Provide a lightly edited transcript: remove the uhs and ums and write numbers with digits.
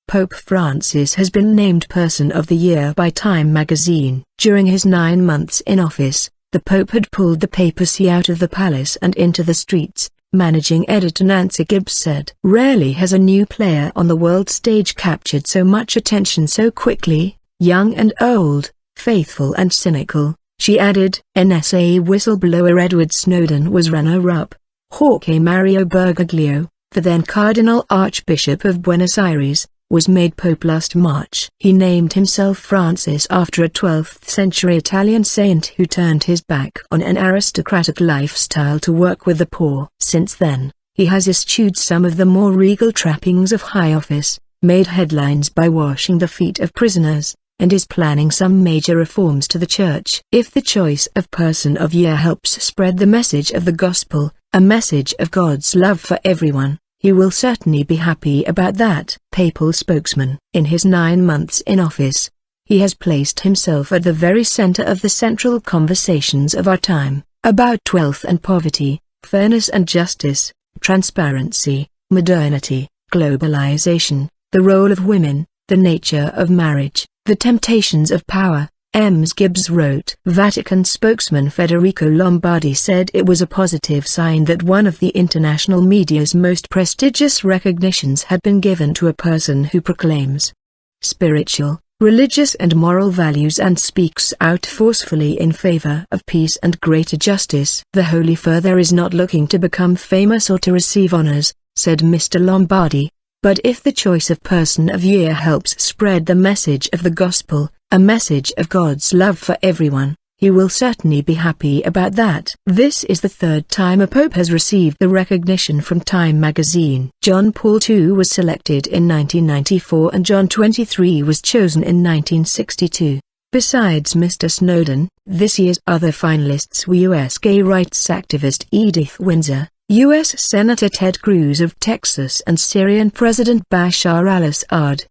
Pope Francis has been named Person of the Year by Time magazine. During his 9 months in office, the Pope had pulled the papacy out of the palace and into the streets, managing editor Nancy Gibbs said. Rarely has a new player on the world stage captured so much attention so quickly, young and old, faithful and cynical, she added. NSA whistleblower Edward Snowden was runner-up. Jorge Mario Bergoglio, the then Cardinal Archbishop of Buenos Aires, was made Pope last March. He named himself Francis after a 12th-century Italian saint who turned his back on an aristocratic lifestyle to work with the poor. Since then, he has eschewed some of the more regal trappings of high office, made headlines by washing the feet of prisoners, and is planning some major reforms to the church. If the choice of Person of Year helps spread the message of the gospel, a message of God's love for everyone, he will certainly be happy about that. Papal spokesman. In his 9 months in office, he has placed himself at the very center of the central conversations of our time, about wealth and poverty, fairness and justice, transparency, modernity, globalization, the role of women, the nature of marriage, the temptations of power. Ms. Gibbs wrote. Vatican spokesman Federico Lombardi said it was a positive sign that one of the international media's most prestigious recognitions had been given to a person who proclaims spiritual, religious and moral values and speaks out forcefully in favor of peace and greater justice. The Holy Father is not looking to become famous or to receive honors, said Mr. Lombardi, but if the choice of Person of Year helps spread the message of the gospel, a message of God's love for everyone, he will certainly be happy about that. This is the 3rd time a pope has received the recognition from Time magazine. John Paul II was selected in 1994 and John XXIII was chosen in 1962. Besides Mr. Snowden, this year's other finalists were U.S. gay rights activist Edith Windsor, U.S. Senator Ted Cruz of Texas and Syrian President Bashar al-Assad.